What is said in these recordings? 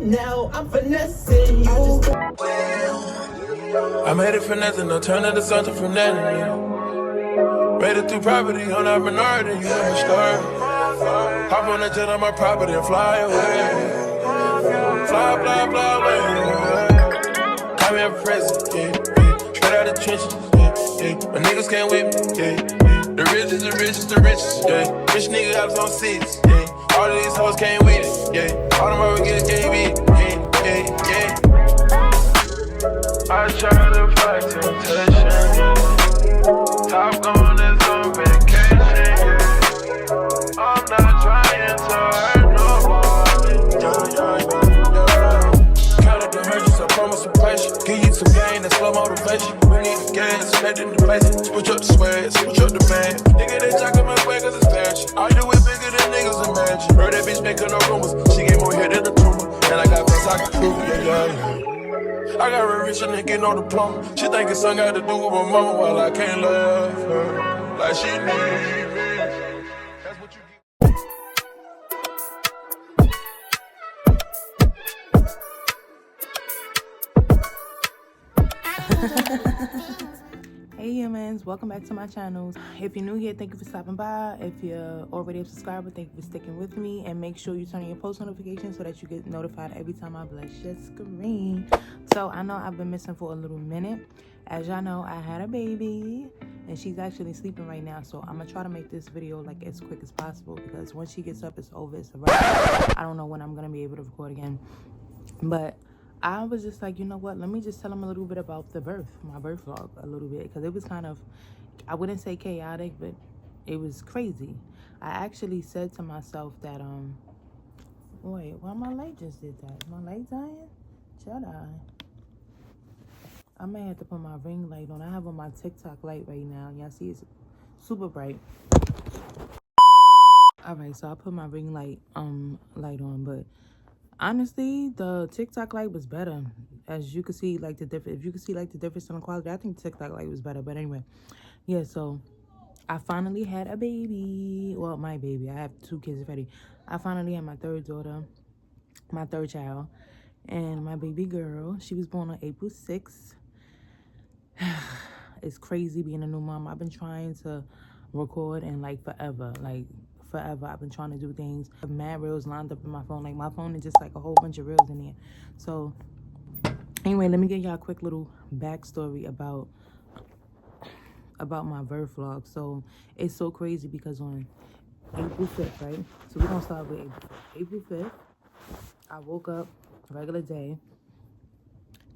now I'm finessing you. I made it for nothing, no turn into something from nothing, yeah. Made it through property on our minority, you know the story. Hop on the jet on my property and fly away. Fly, fly, fly away. Call me a president, yeah, yeah. Straight out the trenches, yeah, yeah. My niggas can't whip me, yeah, yeah. The richest, the richest, the richest, yeah. Rich nigga hops on seats, yeah. All of these hoes came with it, yeah. All them hoes get can't beat it, yeah, yeah, yeah. I try to fight temptation, yeah. Top gun is on vacation, yeah. I'm not trying to hurt nobody, Count up the merchants, I promise some pressure. Give you some gain, that's slow motivation. We need the gas, head in the place. Switch up the swag, switch up the band. Nigga, they jacking my way cause it's fashion. I do it bigger than niggas imagine. Heard that bitch making no rumors. She gave more head than a tumor. And I got things I can prove, yeah, yeah. I got real rich and they get no diploma. She think it's something got to do with my mama while I can't love her like she need me. That's what you Hey humans, welcome back to my channel. If you're new here, thank you for stopping by. If you're already a subscriber, thank you for sticking with me, and make sure you turn on your post notifications so that you get notified every time I bless your screen. So I know I've been missing for a little minute. As y'all know, I had a baby and she's actually sleeping right now, so I'm gonna try to make this video like as quick as possible because once she gets up, it's over, it's a wrap. I don't know when I'm gonna be able to record again, but I was just like, you know what, let me just tell them a little bit about the birth, my birth vlog a little bit, because it was kind of, I wouldn't say chaotic, but it was crazy. I actually said to myself that, wait, why my light just did that? Is my light dying? Shut up. I may have to put my ring light on. I have on my TikTok light right now. Y'all see it's super bright. All right, so I put my ring light on, but honestly, the TikTok light was better. As you can see, like the difference. If you can see like the difference in the quality, I think the TikTok light was better. But anyway, yeah. So I finally had a baby. Well, my baby. I have 2 kids already. I finally had my third daughter, my third child, and my baby girl. She was born on April 6th. It's crazy being a new mom. I've been trying to record and like forever. I've been trying to do things. I have mad reels lined up in my phone. Like my phone is just like a whole bunch of reels in there. So anyway, let me give y'all a quick little backstory about my birth vlog. So it's so crazy because on April 5th, right? So we're gonna start with April 5th. I woke up regular day.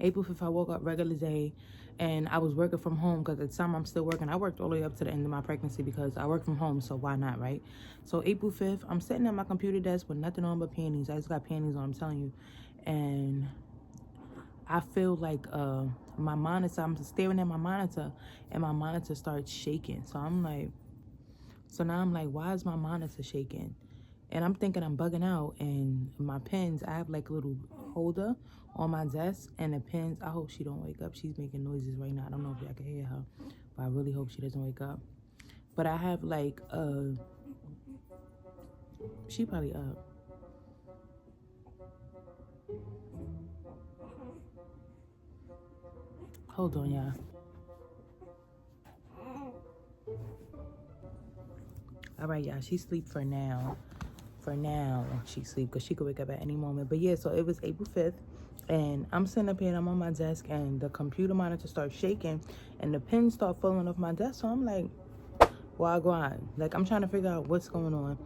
April 5th, I woke up regular day. And I was working from home because at the time I'm still working. I worked all the way up to the end of my pregnancy because I work from home, so why not, right? So April 5th, I'm sitting at my computer desk with nothing on but panties. I just got panties on, I'm telling you. And I feel like my monitor, I'm staring at my monitor, and my monitor starts shaking. So now I'm like, why is my monitor shaking? And I'm thinking I'm bugging out, and my pens, I have like a little holder on my desk, and the pens, I hope she don't wake up. She's making noises right now. I don't know if y'all can hear her, but I really hope she doesn't wake up. But I have like, she probably up. Hold on, y'all. All right, y'all, she sleep for now. For now, she sleep because she could wake up at any moment. But yeah, so it was April 5th. And I'm sitting up here and I'm on my desk and the computer monitor starts shaking and the pins start falling off my desk. So I'm like, wagwan. Like, I'm trying to figure out what's going on.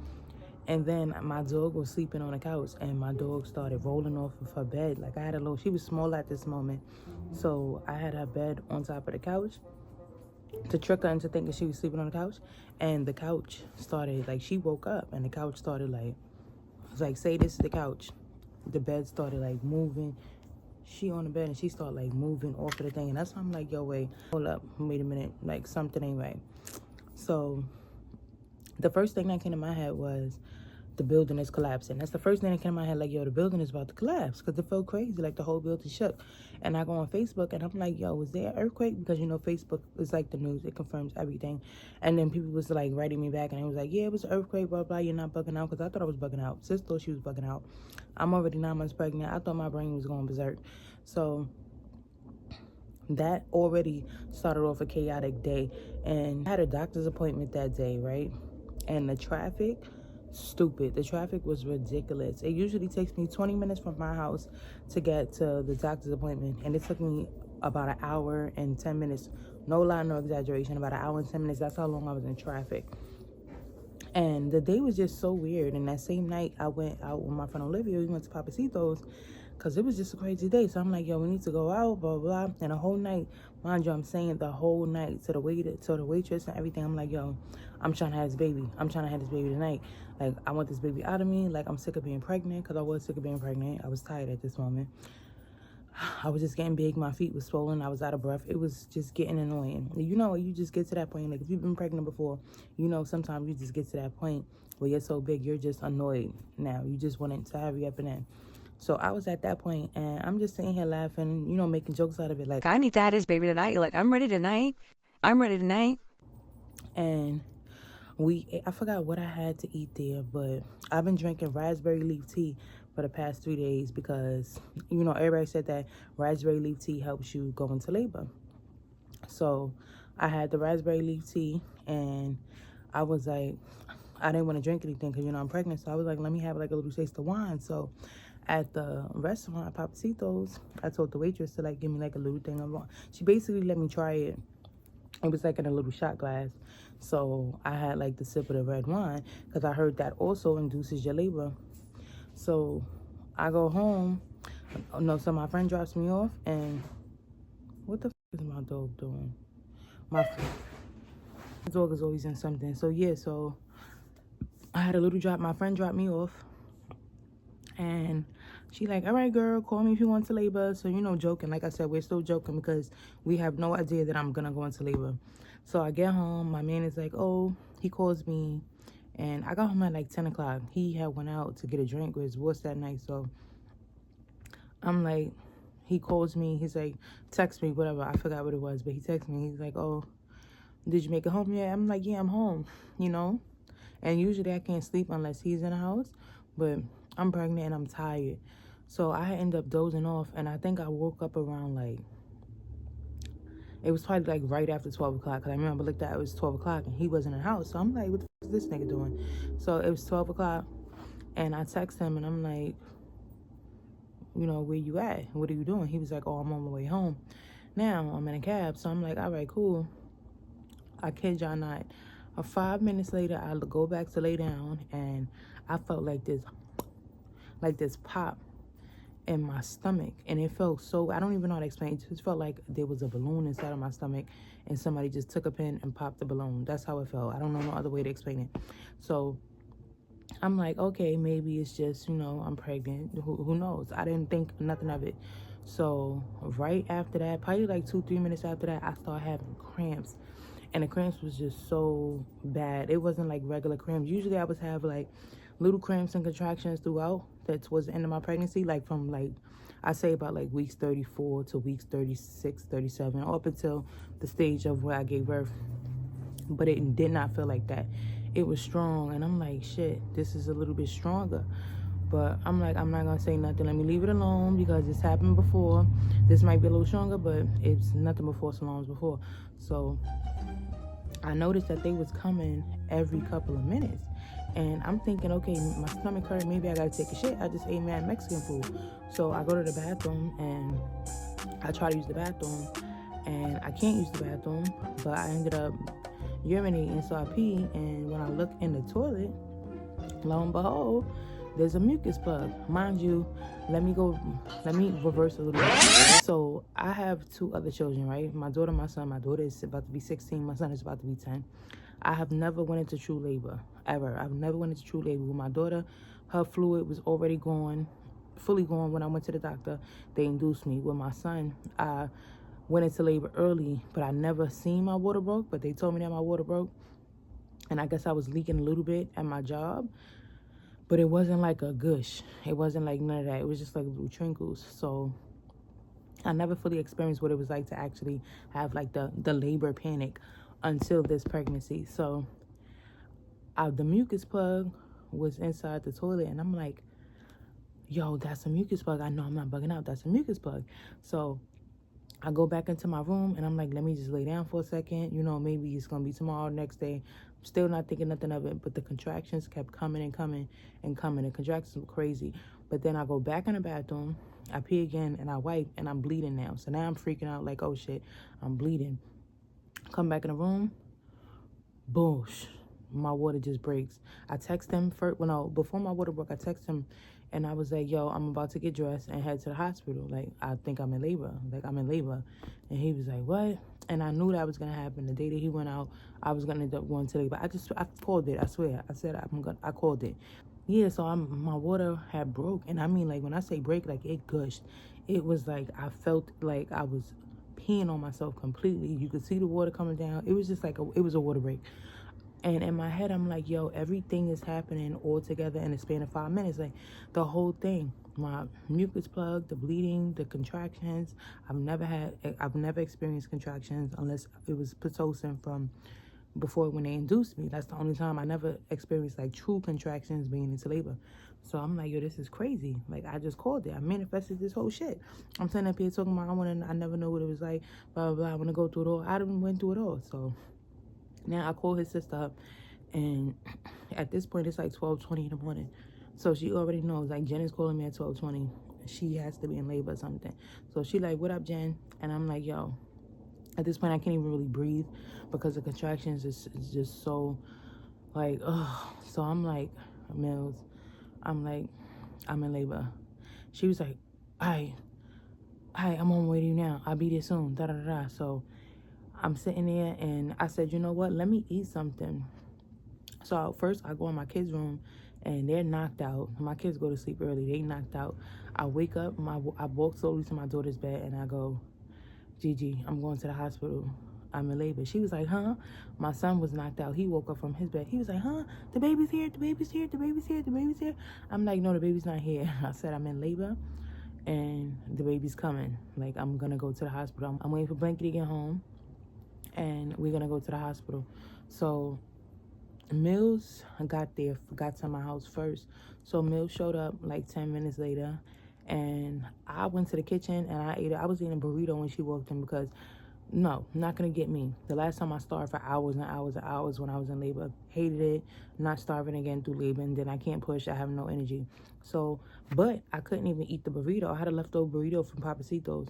And then my dog was sleeping on the couch and my dog started rolling off of her bed. Like, I had a little, she was small at this moment. So I had her bed on top of the couch to trick her into thinking she was sleeping on the couch. And the couch started, like, she woke up and the couch started like, I was like, say this is the couch. The bed started like moving. She on the bed and she started like moving off of the thing. And that's why I'm like, yo, wait, hold up, wait a minute. Like, something ain't right. So the first thing that came to my head was the building is collapsing. That's the first thing that came to my head, like, yo, the building is about to collapse, because it felt crazy, like the whole building shook. And I go on Facebook and I'm like, yo, was there an earthquake? Because, you know, Facebook is like the news, it confirms everything. And then people was like writing me back and it was like, yeah, it was an earthquake, blah blah, you're not bugging out. Because I thought I was bugging out. Sis thought she was bugging out. I'm already 9 months pregnant. I thought my brain was going berserk. So that already started off a chaotic day. And I had a doctor's appointment that day, right? And the traffic, stupid. The traffic was ridiculous. It usually takes me 20 minutes from my house to get to the doctor's appointment, and it took me about an hour and 10 minutes. No lie, no exaggeration, about an hour and 10 minutes. That's how long I was in traffic. And the day was just so weird. And that same night, I went out with my friend Olivia. We went to Papacito's because it was just a crazy day. So I'm like, yo, we need to go out, blah, blah, blah. And the whole night, mind you, I'm saying the whole night to the waiter, to the waitress and everything. I'm like, yo, I'm trying to have this baby. I'm trying to have this baby tonight. Like, I want this baby out of me. Like, I'm sick of being pregnant, because I was sick of being pregnant. I was tired at this moment. I was just getting big. My feet was swollen. I was out of breath. It was just getting annoying. You know, you just get to that point. Like, if you've been pregnant before, you know, sometimes you just get to that point where you're so big, you're just annoyed now. You just want it to hurry up and end. So I was at that point, and I'm just sitting here laughing, you know, making jokes out of it. Like, I need to have this baby tonight. Like, I'm ready tonight. I'm ready tonight. And I forgot what I had to eat there, but I've been drinking raspberry leaf tea for the past 3 days because, you know, everybody said that raspberry leaf tea helps you go into labor. So I had the raspberry leaf tea, and I was like, I didn't want to drink anything because, you know, I'm pregnant. So I was like, let me have like a little taste of wine. So at the restaurant, Papacito's, I told the waitress to like give me like a little thing of wine. She basically let me try it. It was like in a little shot glass. So I had like the sip of the red wine because I heard that also induces your labor. So I go home. No, so my friend drops me off, and what the is my dog doing? My dog is always in something. So yeah, so I had a little drop. My friend dropped me off, and she like, all right, girl, call me if you want to labor. So, you know, joking. Like I said, we're still joking because we have no idea that I'm gonna go into labor. So I get home. My man is like, oh, he calls me, and I got home at like 10 o'clock. He had went out to get a drink with his boss that night. So I'm like, he calls me. He's like, text me, whatever. I forgot what it was, but he texts me. He's like, oh, did you make it home yet? I'm like, yeah, I'm home, you know. And usually I can't sleep unless he's in the house, but I'm pregnant and I'm tired. So I end up dozing off, and I think I woke up around like, it was probably like right after 12 o'clock, because I remember looked at it was 12 o'clock and he wasn't in the house. So I'm like, what the f is this nigga doing? So it was 12 o'clock, and I text him and I'm like, you know, where you at? What are you doing? He was like, oh, I'm on my way home. Now I'm in a cab. So I'm like, all right, cool. I kid y'all not. 5 minutes later, I go back to lay down, and I felt like this pop in my stomach, and it felt so, I don't even know how to explain it. It just felt like there was a balloon inside of my stomach, and somebody just took a pin and popped the balloon. That's how it felt. I don't know no other way to explain it. So I'm like, okay, maybe it's just, you know, I'm pregnant. Who knows? I didn't think nothing of it. So right after that, probably like 2-3 minutes after that, I started having cramps. And the cramps was just so bad. It wasn't like regular cramps. Usually I would have like little cramps and contractions throughout. That towards the end of my pregnancy, like from like, I say about like weeks 34 to weeks 36, 37, up until the stage of where I gave birth. But it did not feel like that. It was strong, and I'm like, shit, this is a little bit stronger. But I'm like, I'm not gonna say nothing. Let me leave it alone, because it's happened before. This might be a little stronger, but it's nothing before so long as before. So I noticed that they was coming every couple of minutes. And I'm thinking, okay, my stomach hurt. Maybe I gotta take a shit. I just ate mad Mexican food. So I go to the bathroom, and I try to use the bathroom, and I can't use the bathroom. But I ended up urinating, so I pee. And when I look in the toilet, lo and behold, there's a mucus plug. Mind you, let me reverse a little bit. So I have 2 other children, right? My daughter, my son. My daughter is about to be 16. My son is about to be 10. I have never went into true labor, ever. I've never went into true labor. With my daughter, her fluid was already gone, fully gone when I went to the doctor. They induced me. With my son, I went into labor early, but I never seen my water broke, but they told me that my water broke. And I guess I was leaking a little bit at my job. but it wasn't like a gush. It wasn't like none of that. It was just like little trinkles. So I never fully experienced what it was like to actually have like the labor panic until this pregnancy. So the mucus plug was inside the toilet, and I'm like, yo, that's a mucus plug. I know I'm not bugging out. That's a mucus plug. So I go back into my room, and I'm like, let me just lay down for a second. You know, maybe it's going to be tomorrow, next day. I'm still not thinking nothing of it, but the contractions kept coming and coming and coming. The contractions were crazy. But then I go back in the bathroom, I pee again, and I wipe, and I'm bleeding now. So now I'm freaking out like, oh, shit, I'm bleeding. Come back in the room, boosh, my water just breaks. I text him first, well, no, before my water broke, I text him, and I was like, yo, I'm about to get dressed and head to the hospital. Like, I think I'm in labor. Like, I'm in labor. And he was like, what? And I knew that was going to happen. The day that he went out, I was going to end up going to labor. I called it. I swear. I said, I called it. Yeah, so my water had broke. And I mean, like, when I say break, like, it gushed. It was like, I felt like I was peeing on myself completely. You could see the water coming down. It was just like, it was a water break. And in my head, I'm like, yo, everything is happening all together in the span of 5 minutes. Like, the whole thing. My mucus plug, the bleeding, the contractions. I've never experienced contractions unless it was Pitocin from before when they induced me. That's the only time I never experienced, like, true contractions being into labor. So I'm like, yo, this is crazy. Like, I just called it. I manifested this whole shit. I'm sitting up here talking about I never know what it was like, blah, blah, blah. I want to go through it all. I done went through it all. So now I call his sister up, and at this point it's like 12:20 in the morning. So she already knows, like, Jen is calling me at 12:20. She has to be in labor or something. So she like, what up, Jen? And I'm like, yo, at this point I can't even really breathe because the contractions is just so like, ugh. So I'm like, Mills, I'm like, I'm in labor. She was like, hi, I'm on my way to you now. I'll be there soon, da da da da. So I'm sitting there, and I said, you know what? Let me eat something. So first I go in my kids' room, and they're knocked out. My kids go to sleep early. They knocked out. I wake up. I walk slowly to my daughter's bed, and I go, Gigi, I'm going to the hospital. I'm in labor. She was like, huh? My son was knocked out. He woke up from his bed. He was like, huh? The baby's here. The baby's here. The baby's here. The baby's here. I'm like, no, the baby's not here. I said, I'm in labor, and the baby's coming. Like, I'm going to go to the hospital. I'm waiting for Blanky to get home, and we're gonna go to the hospital. So Mills got to my house first. So Mills showed up like 10 minutes later, and I went to the kitchen and I ate it. I was eating a burrito when she walked in because, no, not gonna get me. The last time I starved for hours and hours and hours when I was in labor. Hated it. Not starving again through labor, and then I can't push. I have no energy. So, but I couldn't even eat the burrito. I had a leftover burrito from Papacitos.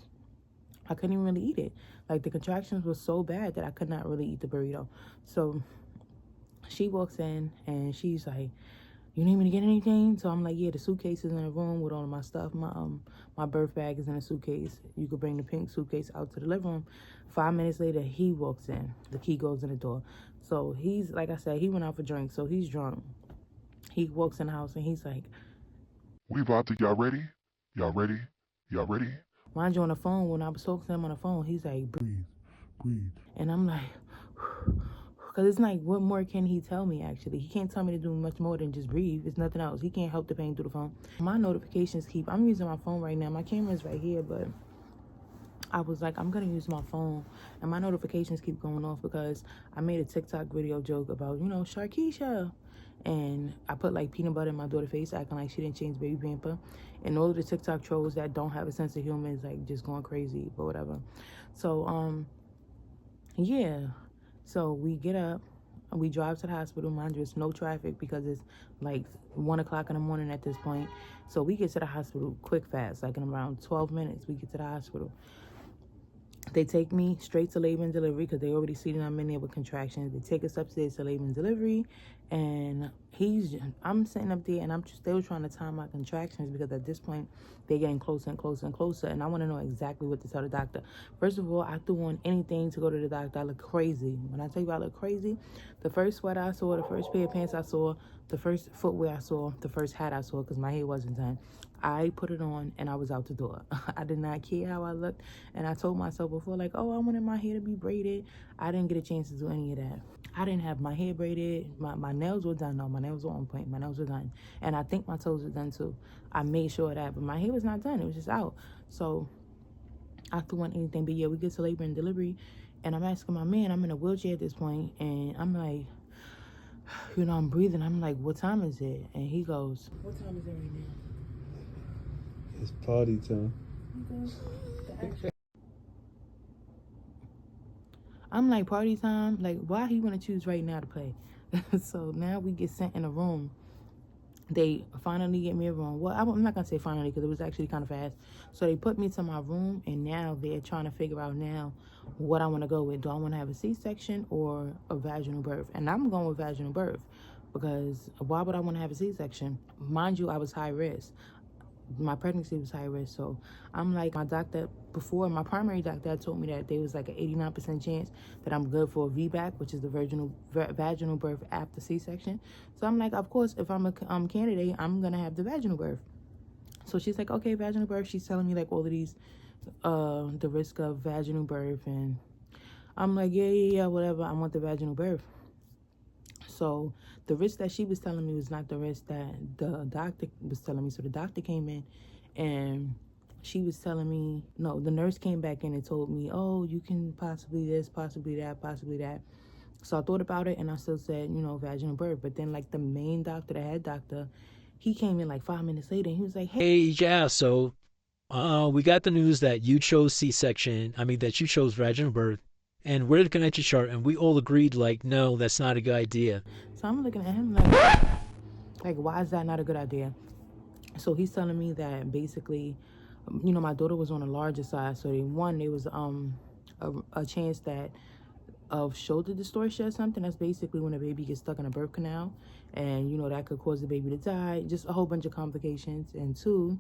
I couldn't even really eat it. Like, the contractions were so bad that I could not really eat the burrito. So she walks in and she's like, you need me to get anything? So I'm like, yeah, the suitcase is in the room with all of my stuff. My birth bag is in a suitcase. You could bring the pink suitcase out to the living room. 5 minutes later, he walks in. The key goes in the door. So he's, like I said, he went out for drinks, so he's drunk. He walks in the house and he's like, we about to, y'all ready? Y'all ready? Y'all ready? mind you, on the phone, when I was talking to him on the phone, he's like, breathe. And I'm like, because it's like, what more can he tell me, actually? He can't tell me to do much more than just breathe. It's nothing else. He can't help the pain through the phone. My notifications I'm using my phone right now. My camera's right here, but I was like, I'm going to use my phone. And my notifications keep going off because I made a TikTok video joke about, Sharkeisha. And I put, like, peanut butter in my daughter's face, acting like she didn't change baby pamper. And all of the TikTok trolls that don't have a sense of humor is, like, just going crazy, but whatever. So, yeah. So we get up, we drive to the hospital. Mind you, it's no traffic because it's like 1 o'clock in the morning at this point. So we get to the hospital quick, fast, like in around 12 minutes, we get to the hospital. They take me straight to labor and delivery because they already seen I'm in there with contractions. They take us upstairs to labor and delivery, and I'm sitting up there and I'm still trying to time my contractions because at this point they're getting closer and closer and closer, and I want to know exactly what to tell the doctor. First of all, I threw on anything to go to the doctor. I look crazy. When I tell you I look crazy, the first sweater I saw, the first pair of pants I saw, the first footwear I saw, the first hat I saw, because my hair wasn't done, I put it on and I was out the door. I did not care how I looked, and I told myself before, like, oh, I wanted my hair to be braided. I didn't get a chance to do any of that. I didn't have my hair braided. My nails were done. No, my nails were on point. My nails were done. And I think my toes were done too. I made sure of that. But my hair was not done. It was just out. So I threw on anything. But yeah, we get to labor and delivery. And I'm asking my man, I'm in a wheelchair at this point. And I'm like, you know, I'm breathing. I'm like, what time is it? And he goes, what time is it right now? It's party time. I'm like, party time? Like, why he want to choose right now to play? So now we get sent in a room. They finally get me a room. Well, I'm not going to say finally because it was actually kind of fast. So they put me to my room, and now they're trying to figure out now what I want to go with. Do I want to have a C-section or a vaginal birth? And I'm going with vaginal birth because why would I want to have a C-section? Mind you, I was high risk. My pregnancy was high risk, so I'm like, my doctor before, my primary doctor had told me that there was like an 89% chance that I'm good for a VBAC, which is the vaginal birth after C-section. So I'm like, of course, if I'm a candidate, I'm gonna have the vaginal birth. So she's like, okay, vaginal birth. She's telling me like all of these, the risk of vaginal birth, and I'm like, yeah, whatever. I want the vaginal birth. So the risk that she was telling me was not the risk that the doctor was telling me. So the doctor came in and she was telling me, no, the nurse came back in and told me, oh, you can possibly this, possibly that, possibly that. So I thought about it and I still said, you know, vaginal birth. But then like the main doctor, the head doctor, he came in like 5 minutes later and he was like, Hey, yeah, so we got the news that you chose C-section. I mean, that you chose vaginal birth. And we're looking at your chart, and we all agreed, like, no, that's not a good idea. So I'm looking at him like, why is that not a good idea? So he's telling me that basically, you know, my daughter was on a larger side. So there was a chance that of shoulder dystocia or something. That's basically when a baby gets stuck in a birth canal, and you know that could cause the baby to die. Just a whole bunch of complications. And two,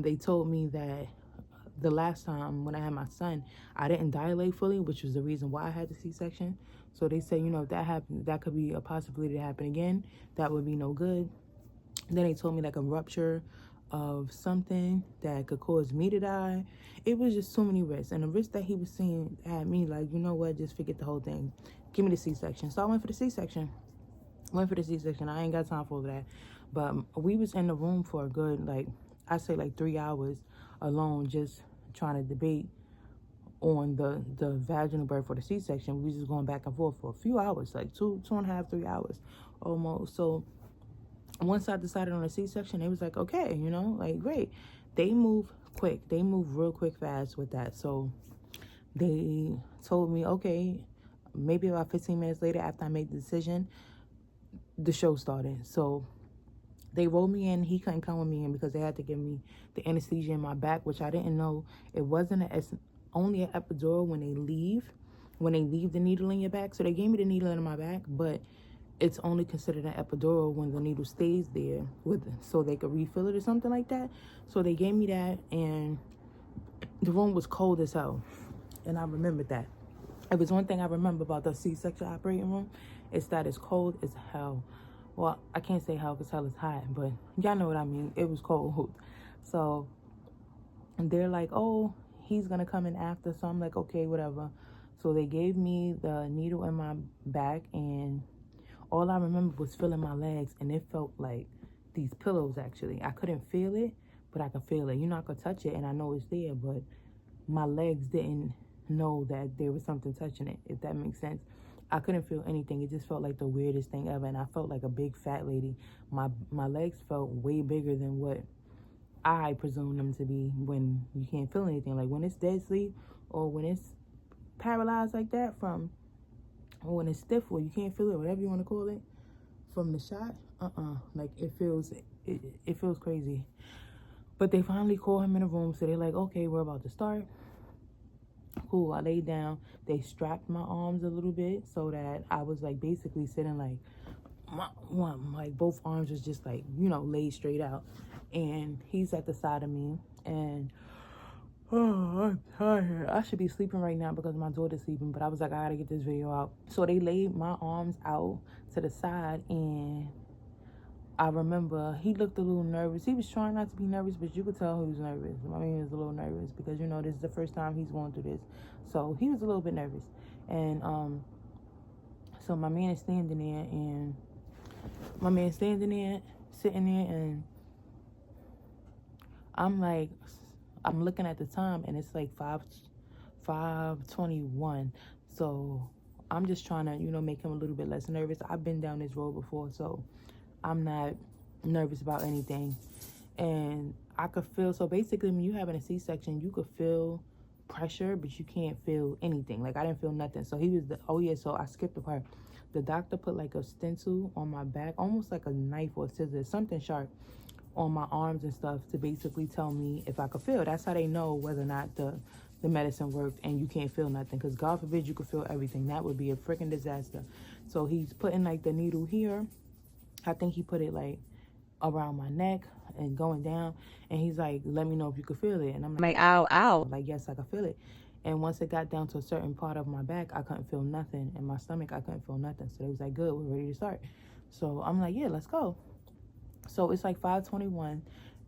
they told me that the last time when I had my son, I didn't dilate fully, which was the reason why I had the C-section. So they said, you know, if that happened, that could be a possibility to happen again. That would be no good. Then they told me like a rupture of something that could cause me to die. It was just too many risks. And the risk that he was seeing had me like, you know what, just forget the whole thing. Give me the C-section. So I went for the C-section. I ain't got time for all that. But we was in the room for a good, like, I say like 3 hours alone, just trying to debate on the vaginal birth or the C-section. We was just going back and forth for a few hours, like 2.5, 3 hours almost. So once I decided on a C-section, it was like, okay, you know, like, great. They move quick. They move real quick, fast with that. So they told me, okay, maybe about 15 minutes later after I made the decision, the show started. So they rolled me in. He couldn't come with me in because they had to give me the anesthesia in my back, which I didn't know. It wasn't only an epidural when they leave the needle in your back. So they gave me the needle in my back, but it's only considered an epidural when the needle stays there so they could refill it or something like that. So they gave me that, and the room was cold as hell. And I remembered that. If it's one thing I remember about the C-section operating room, it's that it's cold as hell. Well, I can't say hell because hell is hot, but y'all know what I mean. It was cold. So they're like, oh, he's going to come in after. So I'm like, okay, whatever. So they gave me the needle in my back, and all I remember was feeling my legs, and it felt like these pillows, actually. I couldn't feel it, but I could feel it. You know, I could touch it, and I know it's there, but my legs didn't know that there was something touching it, if that makes sense. I couldn't feel anything. It just felt like the weirdest thing ever, and I felt like a big fat lady. My legs felt way bigger than what I presume them to be when you can't feel anything. Like when it's dead sleep, or when it's paralyzed like that or when it's stiff, or you can't feel it, whatever you want to call it, from the shot. Like it feels crazy. But they finally called him in a room, so they're like, okay, we're about to start. Cool. I laid down. They strapped my arms a little bit so that I was like basically sitting like like both arms was just like, you know, laid straight out. And he's at the side of me, and I'm tired. I should be sleeping right now because my daughter's sleeping, but I was like, I gotta get this video out. So they laid my arms out to the side, and I remember he looked a little nervous. He was trying not to be nervous, but you could tell he was nervous. I mean, he was a little nervous because, you know, this is the first time he's going through this. So he was a little bit nervous. And So my man is standing there, and my man's standing there, sitting there, and I'm like, I'm looking at the time, and it's like 5:21. So I'm just trying to, make him a little bit less nervous. I've been down this road before, so I'm not nervous about anything. And I could feel, so basically when you having a C-section, you could feel pressure, but you can't feel anything. Like, I didn't feel nothing. So so I skipped the part. The doctor put like a stencil on my back, almost like a knife or scissors, something sharp, on my arms and stuff, to basically tell me if I could feel. That's how they know whether or not the medicine worked and you can't feel nothing, because God forbid you could feel everything. That would be a freaking disaster. So he's putting like the needle here. I think he put it like around my neck and going down, and he's like, let me know if you could feel it. And I'm like, ow, ow. like, yes, I could feel it. And once it got down to a certain part of my back, I couldn't feel nothing. And my stomach, I couldn't feel nothing. So they was like, good, we're ready to start. So I'm like, yeah, let's go. So it's like 5:21,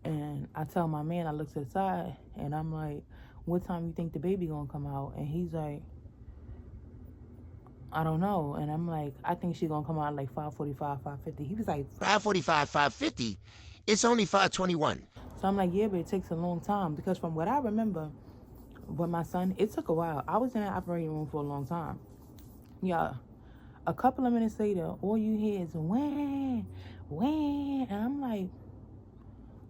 and I tell my man, I look to the side, and I'm like, what time you think the baby gonna come out? And he's like, I don't know. And I'm like, I think she's gonna come out like 5:45, 5:50. He was like, 5:45, 5:50. It's only 5:21. So I'm like, yeah, but it takes a long time, because from what I remember with my son, it took a while. I was in the operating room for a long time. Yeah. A couple of minutes later, all you hear is wham, wham. And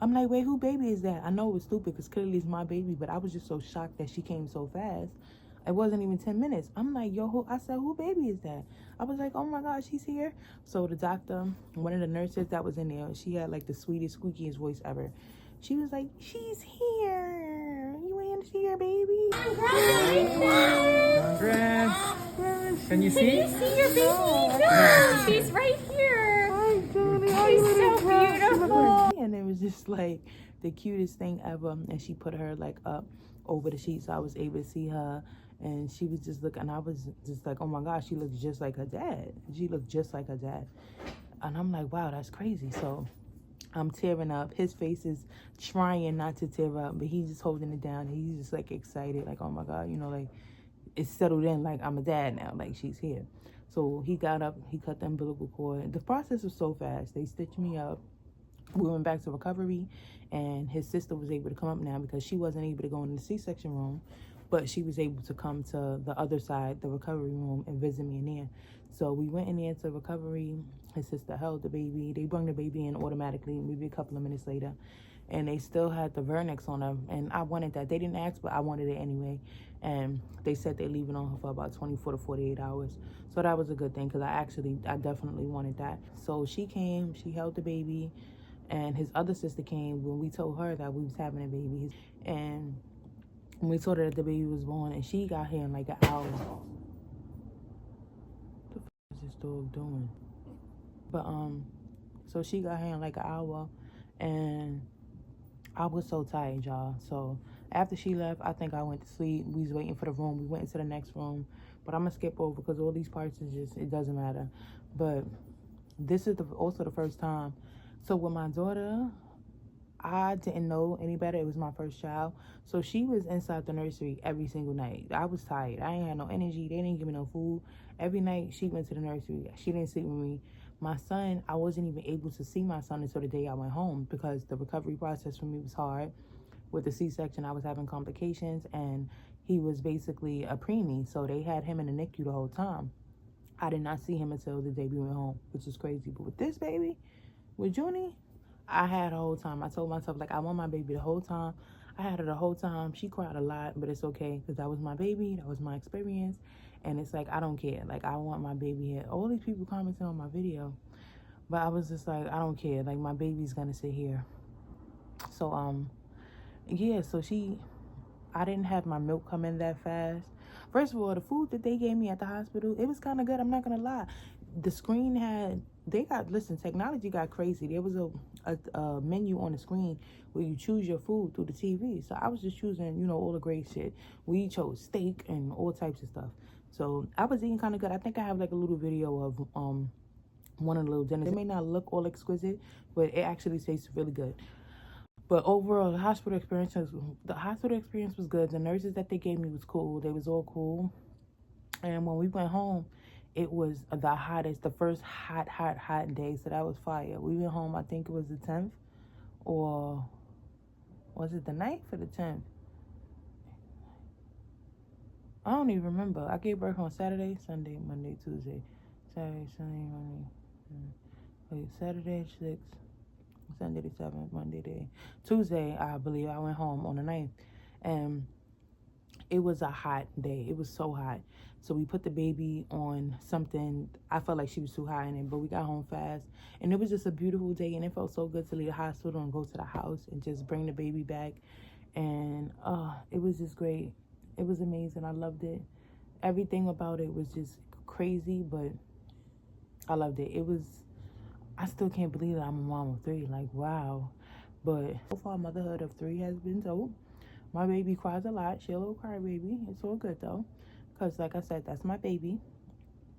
I'm like, wait, who baby is that? I know it was stupid because clearly it's my baby, but I was just so shocked that she came so fast. It wasn't even 10 minutes. I'm like, yo, I said, who baby is that? I was like, oh my God, she's here. So the doctor, one of the nurses that was in there, she had like the sweetest, squeakiest voice ever. She was like, she's here. You ain't see her baby? Congrats. Can you see? Can you see your baby? No, she's right here. Hi, Julie. She's so beautiful. And it was just like the cutest thing ever. And she put her like up over the sheet, so I was able to see her. And she was just looking, and I was just like, oh my gosh, she looks just like her dad. She looked just like her dad. And I'm like, wow, that's crazy. So I'm tearing up. His face is trying not to tear up, but he's just holding it down. He's just like excited, like, oh my God, like it's settled in, like I'm a dad now, like she's here. So he got up, he cut the umbilical cord. The process was so fast. They stitched me up. We went back to recovery, and his sister was able to come up now because she wasn't able to go in the C-section room, but she was able to come to the other side, the recovery room, and visit me in there. So we went in there to recovery. His sister held the baby. They brought the baby in automatically, maybe a couple of minutes later. And they still had the vernix on her. And I wanted that. They didn't ask, but I wanted it anyway. And they said they leave it on her for about 24 to 48 hours. So that was a good thing, because I definitely wanted that. So she came, she held the baby. And his other sister came when we told her that we was having a baby. And we told her that the baby was born, and she got here in like an hour. What the f is this dog doing? But so she got here in like an hour, and I was so tired, y'all. So after she left, I think I went to sleep. We was waiting for the room. We went into the next room, but I'm gonna skip over because all these parts is just, it doesn't matter. But this is also the first time. So with my daughter, I didn't know any better. It was my first child. So she was inside the nursery every single night. I was tired. I ain't had no energy. They didn't give me no food. Every night she went to the nursery. She didn't sleep with me. My son, I wasn't even able to see my son until the day I went home, because the recovery process for me was hard. With the C-section, I was having complications, and he was basically a preemie. So they had him in the NICU the whole time. I did not see him until the day we went home, which is crazy. But with this baby, with Junie, I had the whole time. I told myself, like, I want my baby the whole time. I had her the whole time. She cried a lot, but it's okay, because that was my baby. That was my experience. And it's like, I don't care. Like, I want my baby here. All these people commenting on my video, but I was just like, I don't care. Like, my baby's gonna sit here. So, yeah, so I didn't have my milk come in that fast. First of all, the food that they gave me at the hospital, it was kind of good. I'm not gonna lie. The screen technology got crazy. There was a menu on the screen where you choose your food through the TV. So I was just choosing, all the great shit. We chose steak and all types of stuff. So I was eating kind of good. I think I have like a little video of one of the little dinners. It may not look all exquisite, but it actually tastes really good. But overall, the hospital experience was good. The nurses that they gave me was cool. They was all cool. And when we went home, It was the hottest, the first hot day. So that was fire. We went home, I think it was the 10th, or was it the 9th or the 10th? I don't even remember. I gave birth on Saturday, Sunday, Monday, Tuesday. Saturday, Sunday, Monday. Wait, Saturday, 6th. Sunday the 7th, Monday day. Tuesday, I believe, I went home on the 9th. And it was a hot day. It was so hot. So we put the baby on something. I felt like she was too high in it, but we got home fast. And it was just a beautiful day, and it felt so good to leave the hospital and go to the house and just bring the baby back. And it was just great. It was amazing. I loved it. Everything about it was just crazy, but I loved it. I still can't believe that I'm a mom of 3. Like, wow. But so far, motherhood of 3 has been dope. My baby cries a lot. She a little crybaby. It's all good, though. Because, like I said, that's my baby.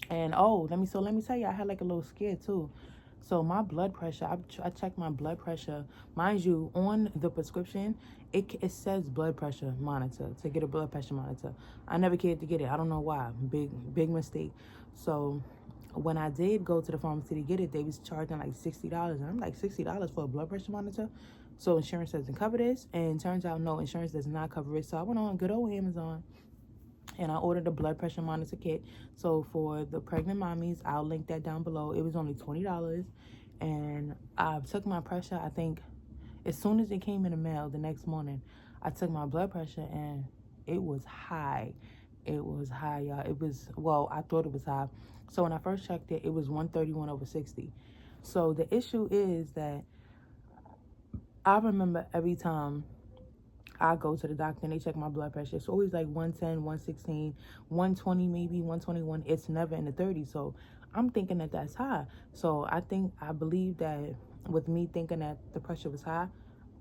And, let me tell you, I had, like, a little scare, too. So, my blood pressure, I checked my blood pressure. Mind you, on the prescription, it says blood pressure monitor, to get a blood pressure monitor. I never cared to get it. I don't know why. Big mistake. So, when I did go to the pharmacy to get it, they was charging, like, $60. And I'm like, $60 for a blood pressure monitor? So insurance doesn't cover this, and turns out no, insurance does not cover it. So I went on good old Amazon and I ordered a blood pressure monitor kit. So for the pregnant mommies, I'll link that down below. It was only $20, and I took my pressure. I think as soon as it came in the mail the next morning, I took my blood pressure and it was high. It was high, y'all. I thought it was high. So when I first checked it, it was 131/60. So the issue is that I remember every time I go to the doctor and they check my blood pressure, it's always like 110, 116, 120, maybe 121. It's never in the 30s. So I'm thinking that that's high. So I believe that with me thinking that the pressure was high,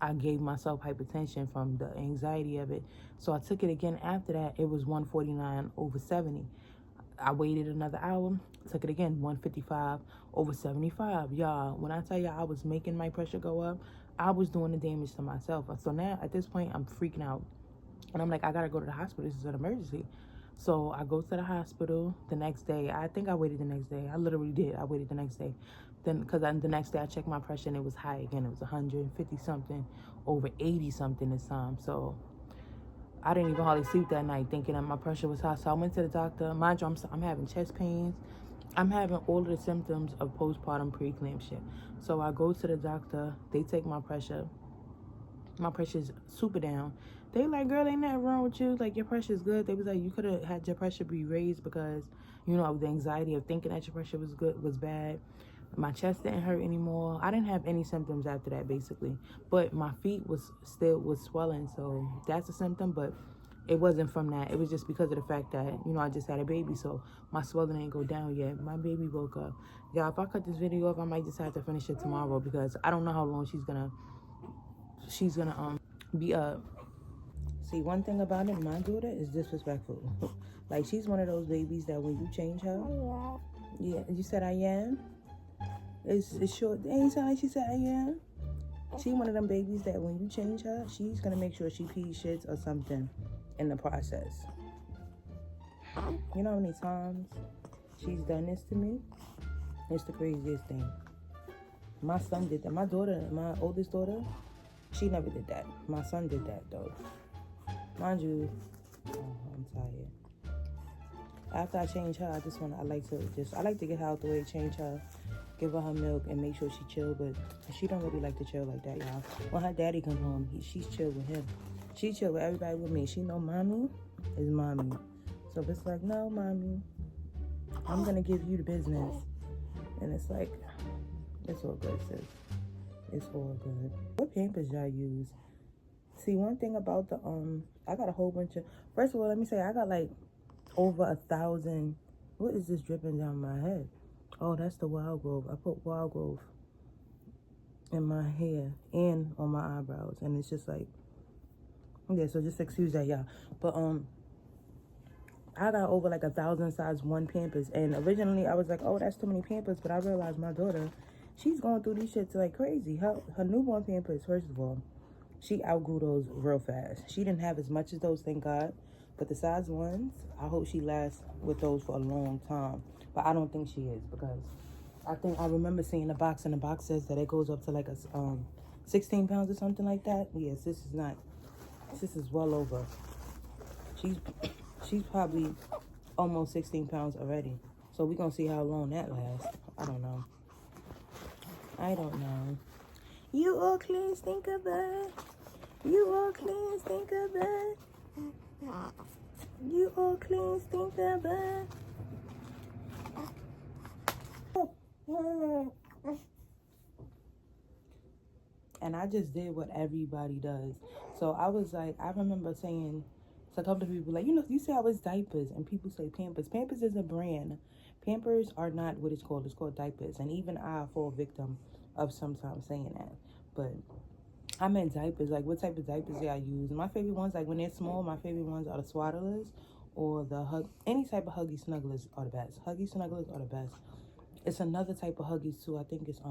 I gave myself hypertension from the anxiety of it. So I took it again after that. It was 149/70. I waited another hour, took it again, 155/75. Y'all, when I tell y'all I was making my pressure go up, I was doing the damage to myself. So now at this point, I'm freaking out. And I'm like, I gotta go to the hospital. This is an emergency. So I go to the hospital the next day. I think I waited the next day. I literally did. I waited the next day. Then, because the next day I checked my pressure and it was high again. It was 150 something, over 80 something this time. So I didn't even hardly sleep that night thinking that my pressure was high. So I went to the doctor. Mind you, I'm having chest pains. I'm having all of the symptoms of postpartum preeclampsia. So I go to the doctor. They take my pressure. My pressure's super down. They like, girl, ain't nothing wrong with you. Like, your pressure's good. They was like, you could have had your pressure be raised because, the anxiety of thinking that your pressure was bad. My chest didn't hurt anymore. I didn't have any symptoms after that, basically. But my feet was swelling. So that's a symptom, but it wasn't from that. It was just because of the fact that, I just had a baby. So my swelling ain't go down yet. My baby woke up. Y'all, if I cut this video off, I might just have to finish it tomorrow because I don't know how long she's gonna be up. See, one thing about it, my daughter is disrespectful. Like, she's one of those babies that when you change her, yeah, you said I am. It's short. Anytime she said I am, she one of them babies that when you change her, she's gonna make sure she pees, shits, or something in the process. You know how many times she's done this to me? It's the craziest thing. My son did that. My daughter, my oldest daughter, she never did that. My son did that, though. Mind you, I'm tired. After I change her, I like to get her out the way, change her, give her milk, and make sure she chill. But she don't really like to chill like that, y'all. When her daddy come home, she's chill with him. She chill with everybody with me. She know mommy is mommy. So it's like, no, mommy, I'm gonna give you the business. And it's like, it's all good, sis. It's all good. What Pampers y'all use? See, one thing about the, I got a whole bunch of, first of all, let me say, I got like over 1,000, what is this dripping down my head? Oh, that's the Wild Growth. I put Wild Growth in my hair and on my eyebrows. And it's just like, yeah, so just excuse that, y'all. But, I got over like 1,000 size 1 Pampers. And originally I was like, oh, that's too many Pampers. But I realized my daughter, she's going through these shits like crazy. Her newborn Pampers, first of all, she outgrew those real fast. She didn't have as much as those, thank God. But the size ones, I hope she lasts with those for a long time. But I don't think she is, because I remember seeing the box, and the box says that it goes up to like a 16 pounds or something like that. Yes, this is not. This is well over. She's probably almost 16 pounds already. So we're gonna see how long that lasts. I don't know. You all clean, stink of bud. You all clean, stink of bud. You all clean, stink of bud. And I just did what everybody does. So I was like, I remember saying to a couple of people, like, you see how it's diapers, and people say Pampers. Pampers is a brand. Pampers are not what it's called. It's called diapers. And even I fall victim of sometimes saying that. But I meant diapers. Like, what type of diapers do I use? My favorite ones, like when they're small, my favorite ones are the swaddlers or any type of Huggy Snugglers are the best. Huggy Snugglers are the best. It's another type of Huggies too. I think it's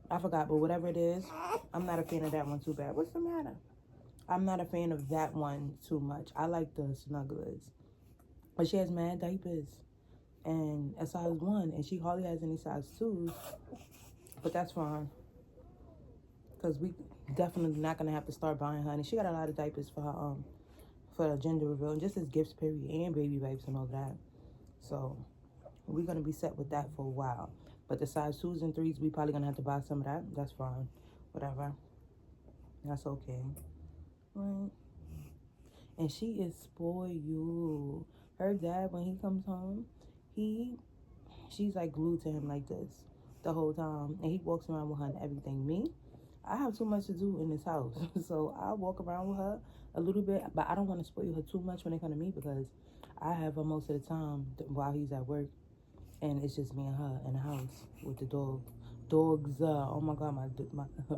I forgot, but whatever it is, I'm not a fan of that one too bad. What's the matter? I'm not a fan of that one too much. I like the Snugglers. But she has mad diapers and a size 1, and she hardly has any size 2s. But that's fine, because we definitely not going to have to start buying her. And she got a lot of diapers for her for the gender reveal, and just as gifts, period, and baby wipes and all that. So we're going to be set with that for a while. But the size 2s and 3s, we probably going to have to buy some of that. That's fine. Whatever. That's okay. Right. And she is spoiled. Her dad, when he comes home, she's like glued to him like this the whole time. And he walks around with her and everything. Me, I have too much to do in this house. So I walk around with her a little bit, but I don't want to spoil her too much when they come to me, because I have her most of the time while he's at work. And it's just me and her in the house with the dogs. Oh my God,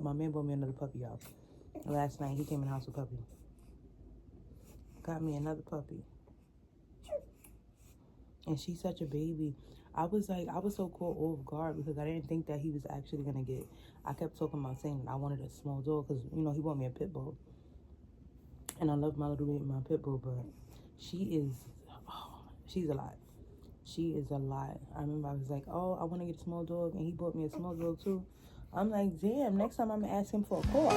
my man brought me another puppy out. Last night, he came in the house with a puppy. Got me another puppy. And she's such a baby. I was so caught off guard, because I didn't think that he was actually going to get. I kept talking about saying that I wanted a small dog, because, he bought me a pit bull. And I love my little baby, my pit bull, but she's a lot. She is a lot. I remember I was like, oh, I want to get a small dog, and he bought me a small dog too. I'm like, damn, next time I'm going to ask him for a paw.